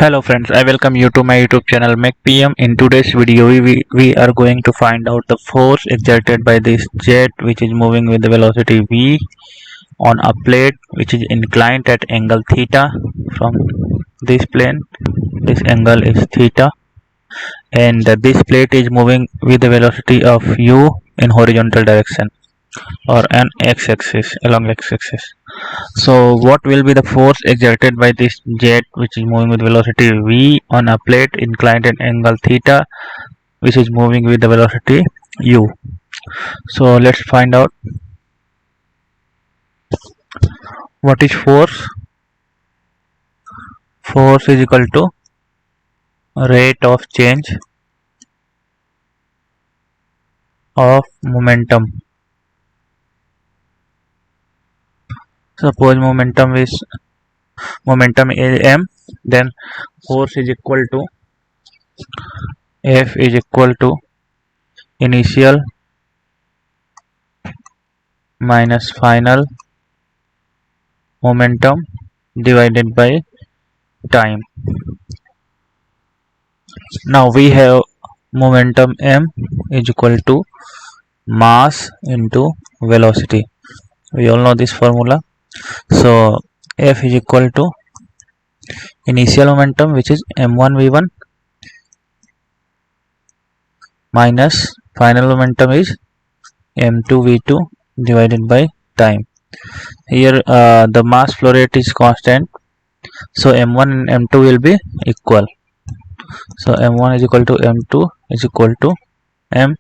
Hello friends, I welcome you to my YouTube channel Make PM. In today's video, we are going to find out the force exerted by this jet which is moving with the velocity v on a plate which is inclined at angle theta from this plane. This angle is theta, and this plate is moving with the velocity of u in horizontal direction or an x-axis, along x-axis. So what will be the force exerted by this jet which is moving with velocity v on a plate inclined at angle theta which is moving with the velocity u? So let's find out what is force. Force is equal to rate of change of momentum. Suppose momentum is m, then force is equal to F is equal to initial minus final momentum divided by time. Now we have momentum m is equal to mass into velocity. We all know this formula. So F is equal to initial momentum, which is m1 v1, minus final momentum is m2 v2 divided by time. Here the mass flow rate is constant, so m1 and m2 will be equal. So m1 is equal to m2 is equal to m.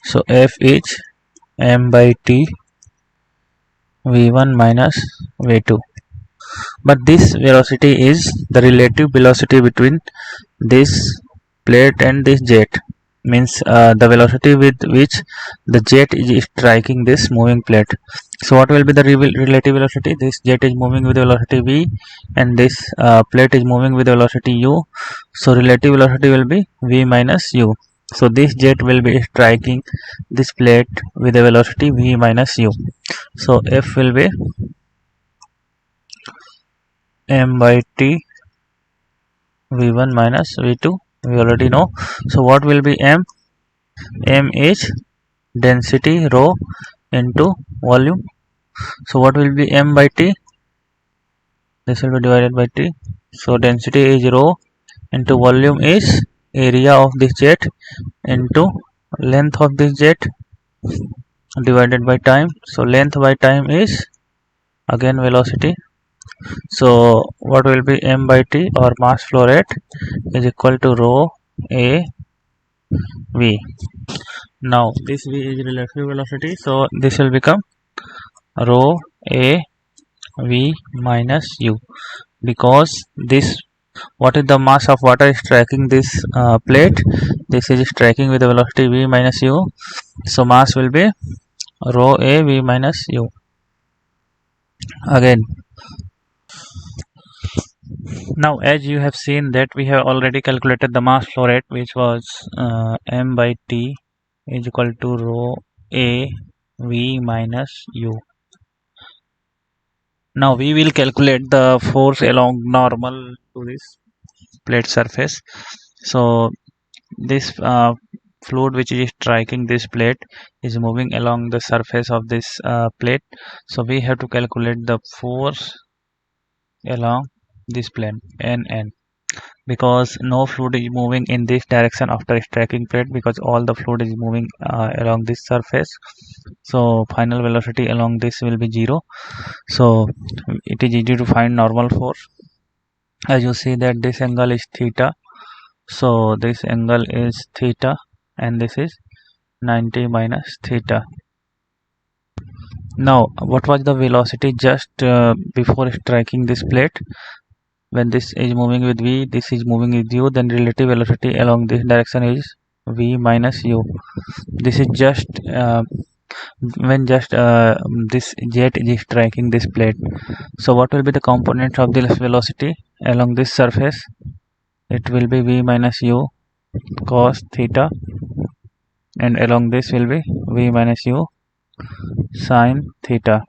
So F is m by t v1 minus v2. But this velocity is the relative velocity between this plate and this jet, means the velocity with which the jet is striking this moving plate. So what will be the relative velocity? This jet is moving with velocity v and this plate is moving with velocity u. So relative velocity will be v minus u. So this jet will be striking this plate with a velocity v minus u. So F will be m by t v1 minus v2. We already know. So what will be m? M is density rho into volume. So what will be m by t? This will be divided by t. So density is rho into volume is area of this jet into length of this jet divided by time. So length by time is again velocity. So what will be m by t, or mass flow rate, is equal to rho a v. Now this v is relative velocity, so this will become rho a v minus u, because this, what is the mass of water is striking this plate? This is striking with the velocity v minus u, so mass will be rho a v minus u. Again, now as you have seen that we have already calculated the mass flow rate, which was m by t is equal to rho a v minus u. Now we will calculate the force along normal to this plate surface. So this fluid which is striking this plate is moving along the surface of this plate. So we have to calculate the force along this plane n, because no fluid is moving in this direction after striking plate, because all the fluid is moving along this surface. So final velocity along this will be 0. So it is easy to find normal force. As you see that this angle is theta, so this angle is theta and this is 90 minus theta. Now what was the velocity just before striking this plate? When this is moving with v, this is moving with u, then relative velocity along this direction is v minus u. This is just when just this jet is striking this plate. So what will be the component of this velocity along this surface? It will be v minus u cos theta, and along this will be v minus u sin theta.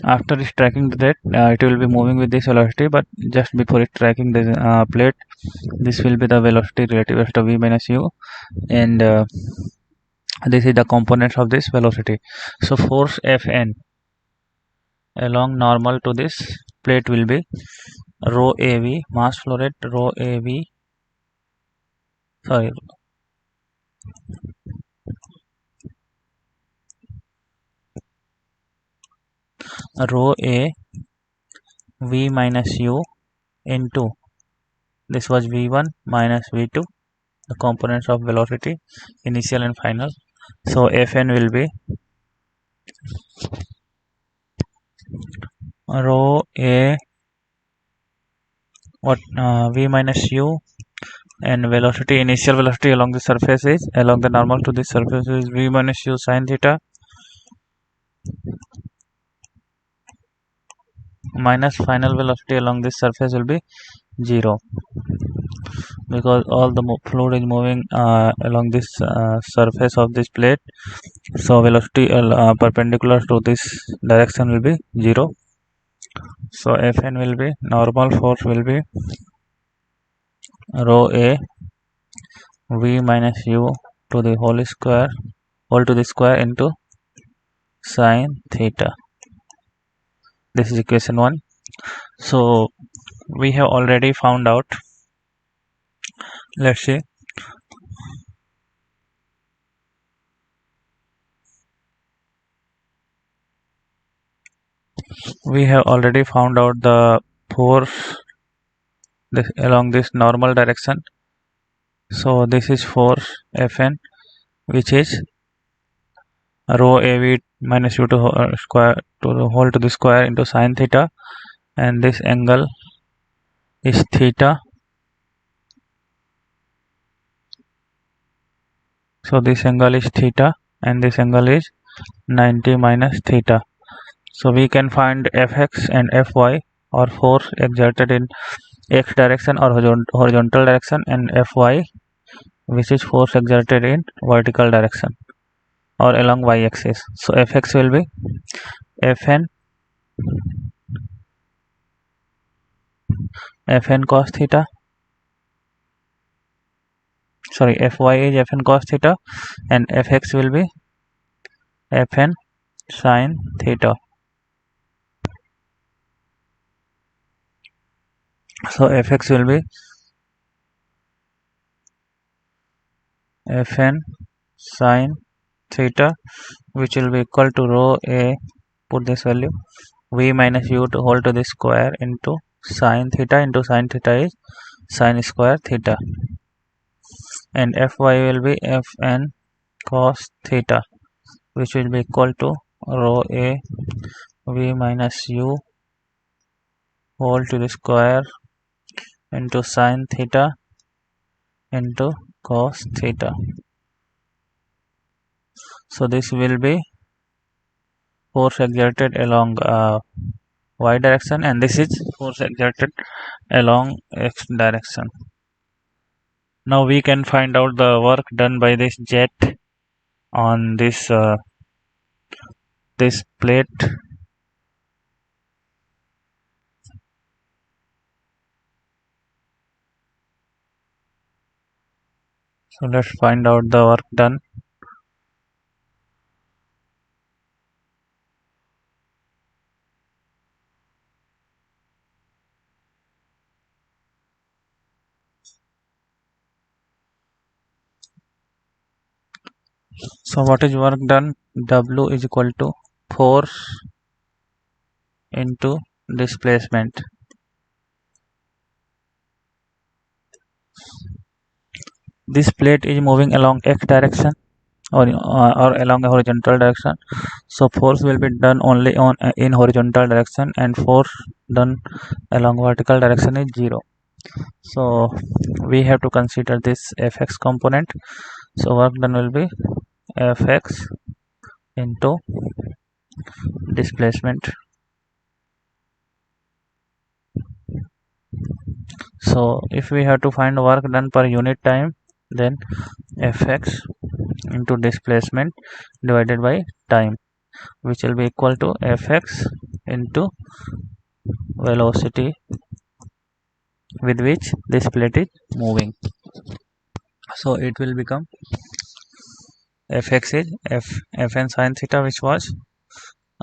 After it's tracking the plate, it will be moving with this velocity, but just before it tracking the plate, this will be the velocity, relative velocity v minus u, and this is the components of this velocity. So force Fn along normal to this plate will be rho av, mass flow rate rho av, sorry, rho a v minus u into, this was v1 minus v2, the components of velocity, initial and final. So Fn will be rho a v minus u, and velocity, initial velocity along the surface is, along the normal to this surface is v minus u sine theta minus final velocity along this surface will be 0, because all the fluid is moving along this surface of this plate. So velocity perpendicular to this direction will be 0. So Fn will be, normal force will be rho a v minus u to the whole to the square into sine theta. This is equation 1. So we have already found out, let's see, we have already found out the force along this normal direction. So this is force Fn, which is rho av minus u to square to the whole to the square into sine theta, and this angle is theta. So this angle is theta, and this angle is 90 minus theta. So we can find Fx and Fy, or force exerted in x direction or horizontal direction, and Fy, which is force exerted in vertical direction or along y-axis. So Fx will be Fn cos theta, sorry, Fy is Fn cos theta, and Fx will be Fn sin theta. So Fx will be Fn sin theta, which will be equal to rho a, put this value, v minus u to whole to the square into sin theta is sin square theta, and Fy will be Fn cos theta, which will be equal to rho a v minus u whole to the square into sin theta into cos theta. So this will be force exerted along y direction, and this is force exerted along x direction. Now we can find out the work done by this jet on this this plate. So let's find out the work done. So what is work done? W is equal to force into displacement. This plate is moving along x direction or along a horizontal direction. So force will be done only on in horizontal direction, and force done along vertical direction is 0. So we have to consider this Fx component. So work done will be Fx into displacement. So if we have to find work done per unit time, then Fx into displacement divided by time. which will be equal to Fx into velocity with which this plate is moving. So it will become Fx is Fn sin theta, which was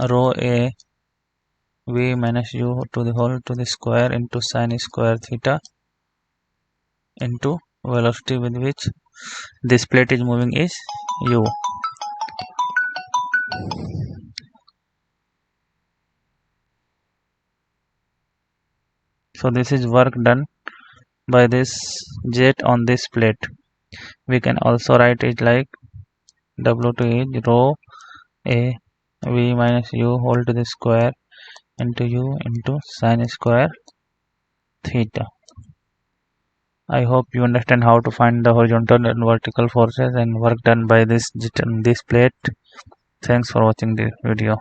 rho a v minus u to the whole to the square into sin square theta into velocity with which this plate is moving is u. So this is work done by this jet on this plate. We can also write it like W2 is rho a v minus u whole to the square into u into sin square theta. I hope you understand how to find the horizontal and vertical forces and work done by this plate. Thanks for watching the video.